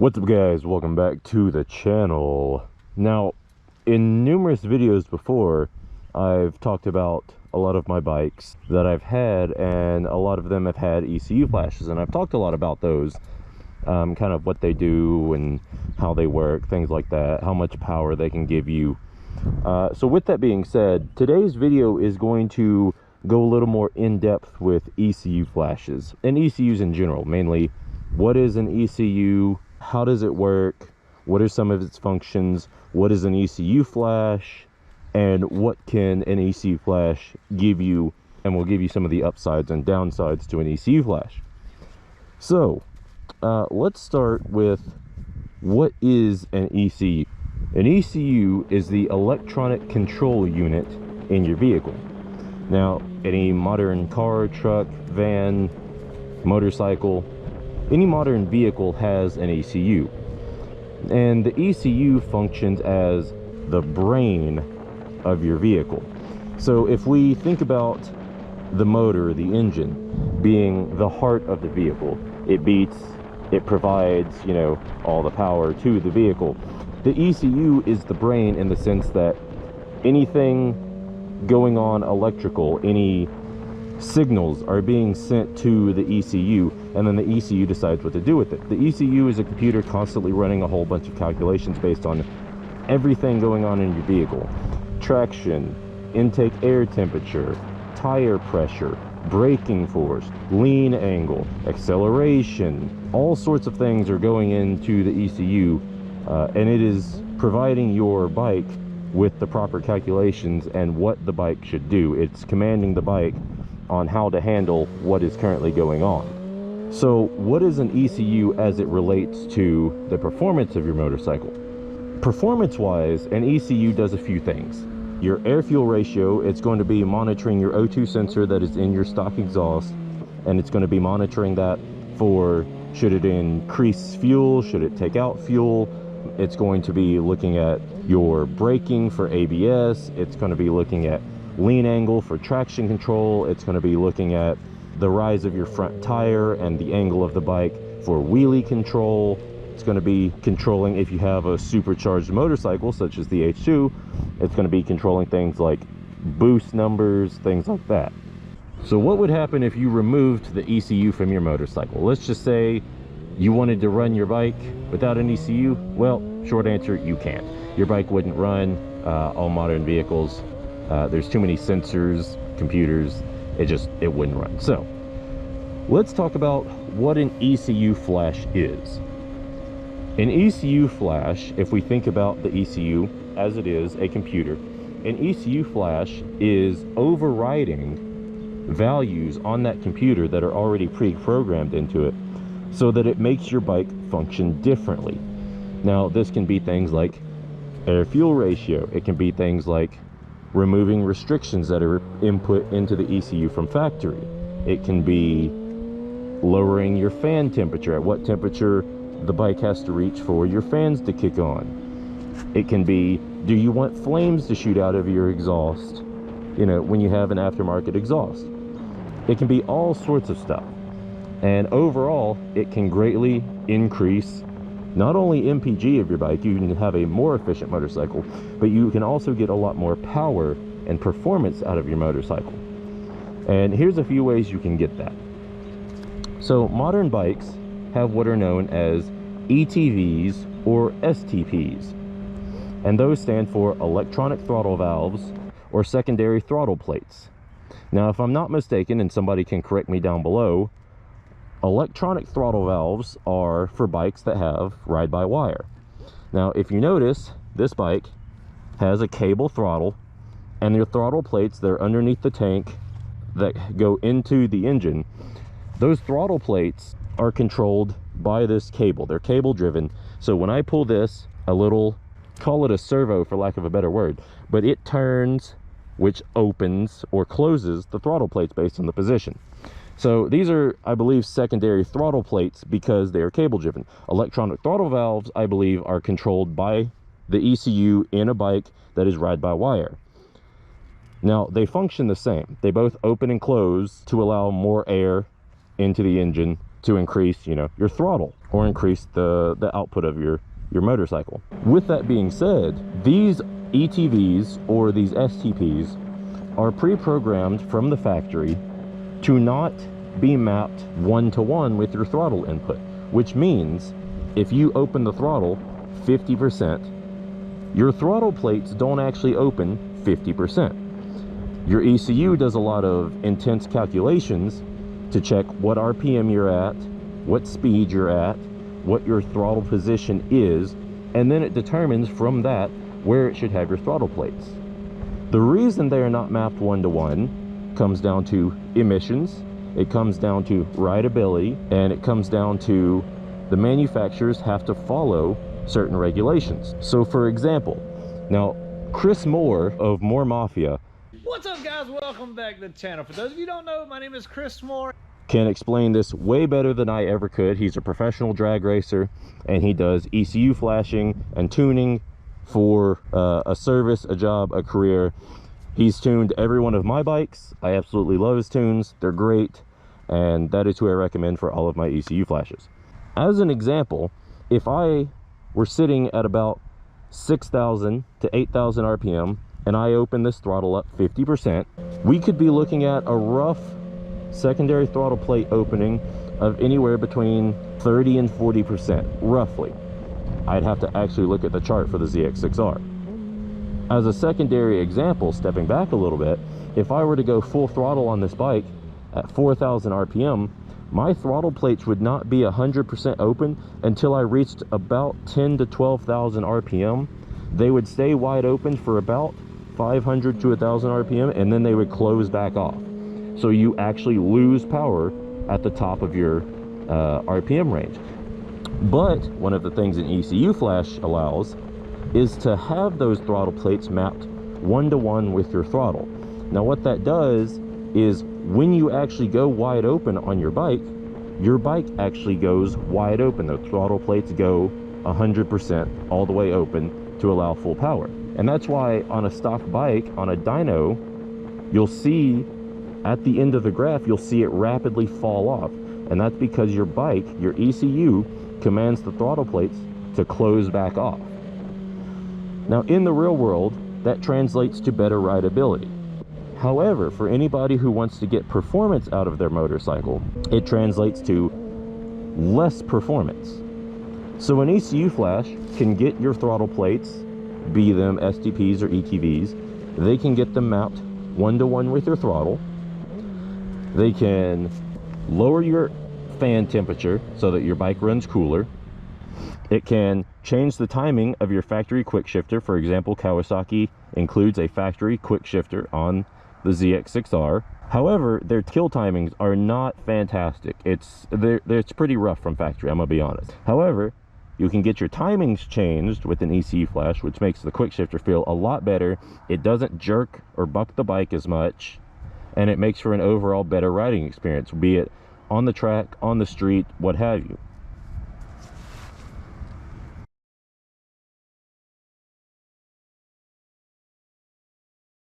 What's up guys, welcome back to the channel. Now, in numerous videos before, I've talked about a lot of my bikes that I've had, and a lot of them have had ECU flashes, and I've talked a lot about those, kind of what they do and how they work, things like that, how much power they can give you. So with that being said, today's video is going to go a little more in-depth with ECU flashes, and ECUs in general. Mainly, what is an ECU? How does it work? What are some of its functions? What is an ECU flash? And what can an ECU flash give you? And we'll give you some of the upsides and downsides to an ECU flash. So, let's start with what is an ECU? An ECU is the electronic control unit in your vehicle. Now, any modern car, truck, van, motorcycle, any modern vehicle has an ECU, and the ECU functions as the brain of your vehicle. So if we think about the motor, the engine, being the heart of the vehicle, it beats, it provides, you know, all the power to the vehicle. The ECU is the brain in the sense that anything going on electrical, any signals are being sent to the ECU, and then the ECU decides what to do with it. The ECU is a computer constantly running a whole bunch of calculations based on everything going on in your vehicle. Traction, intake air temperature, tire pressure, braking force, lean angle, acceleration, all sorts of things are going into the ECU, and it is providing your bike with the proper calculations and what the bike should do. It's commanding the bike on how to handle what is currently going on. So what is an ECU as it relates to the performance of your motorcycle? Performance-wise, an ECU does a few things. Your air-fuel ratio, it's going to be monitoring your O2 sensor that is in your stock exhaust, and it's going to be monitoring that for should it increase fuel, should it take out fuel. It's going to be looking at your braking for ABS, it's going to be looking at lean angle for traction control, it's going to be looking at the rise of your front tire and the angle of the bike for wheelie control. It's going to be controlling, if you have a supercharged motorcycle such as the H2, it's going to be controlling things like boost numbers, things like that. So what would happen if you removed the ECU from your motorcycle? Let's just say you wanted to run your bike without an ECU. Well, short answer, you can't. Your bike wouldn't run. All modern vehicles, there's too many sensors, computers, it wouldn't run. So let's talk about what an ECU flash is. An ECU flash, if we think about the ECU as it is a computer, an ECU flash is overriding values on that computer that are already pre-programmed into it so that it makes your bike function differently. Now, this can be things like air-fuel ratio. It can be things like removing restrictions that are input into the ECU from factory. It can be lowering your fan temperature, at what temperature the bike has to reach for your fans to kick on. It can be, do you want flames to shoot out of your exhaust, you know, when you have an aftermarket exhaust? It can be all sorts of stuff. And overall, it can greatly increase not only MPG of your bike, you can have a more efficient motorcycle, but you can also get a lot more power and performance out of your motorcycle. And here's a few ways you can get that. So modern bikes have what are known as ETVs or STPs, and those stand for electronic throttle valves or secondary throttle plates. Now, if I'm not mistaken, and somebody can correct me down below, electronic throttle valves are for bikes that have ride-by-wire. Now, if you notice, this bike has a cable throttle, and your throttle plates that are underneath the tank that go into the engine, those throttle plates are controlled by this cable. They're cable driven. So when I pull this, a little, call it a servo for lack of a better word, but it turns, which opens or closes the throttle plates based on the position. So these are, I believe, secondary throttle plates because they are cable driven. Electronic throttle valves, I believe, are controlled by the ECU in a bike that is ride-by-wire. Now, they function the same. They both open and close to allow more air into the engine to increase, you know, your throttle or increase the output of your motorcycle. With that being said, these ETVs or these STPs are pre-programmed from the factory to not be mapped one-to-one with your throttle input, which means if you open the throttle 50%, your throttle plates don't actually open 50%. Your ECU does a lot of intense calculations to check what RPM you're at, what speed you're at, what your throttle position is, and then it determines from that where it should have your throttle plates. The reason they are not mapped one-to-one comes down to emissions, it comes down to rideability, and it comes down to the manufacturers have to follow certain regulations. So for example, now Chris Moore of Moore Mafia, what's up guys, welcome back to the channel. For those of you who don't know, my name is Chris Moore. Can explain this way better than I ever could. He's a professional drag racer and he does ECU flashing and tuning for a service, a job, a career. He's tuned every one of my bikes. I absolutely love his tunes, they're great, and that is who I recommend for all of my ECU flashes. As an example, if I were sitting at about 6,000 to 8,000 RPM and I open this throttle up 50%, we could be looking at a rough secondary throttle plate opening of anywhere between 30 and 40%, roughly. I'd have to actually look at the chart for the ZX6R. As a secondary example, stepping back a little bit, if I were to go full throttle on this bike at 4,000 RPM, my throttle plates would not be 100% open until I reached about 10 to 12,000 RPM. They would stay wide open for about 500 to 1,000 RPM, and then they would close back off. So you actually lose power at the top of your RPM range. But one of the things an ECU flash allows is to have those throttle plates mapped one-to-one with your throttle. Now what that does is when you actually go wide open on your bike actually goes wide open. The throttle plates go 100% all the way open to allow full power. And that's why on a stock bike, on a dyno, you'll see at the end of the graph, you'll see it rapidly fall off. And that's because your bike, your ECU, commands the throttle plates to close back off. Now in the real world, that translates to better rideability. However, for anybody who wants to get performance out of their motorcycle, it translates to less performance. So an ECU flash can get your throttle plates, be them STPs or ETVs, they can get them mapped one-to-one with your throttle. They can lower your fan temperature so that your bike runs cooler. It can change the timing of your factory quick shifter. For example, Kawasaki includes a factory quick shifter on the ZX6R. However, their kill timings are not fantastic. It's pretty rough from factory, I'm gonna be honest. However, you can get your timings changed with an ECU flash, which makes the quick shifter feel a lot better. It doesn't jerk or buck the bike as much, and it makes for an overall better riding experience, be it on the track, on the street, what have you.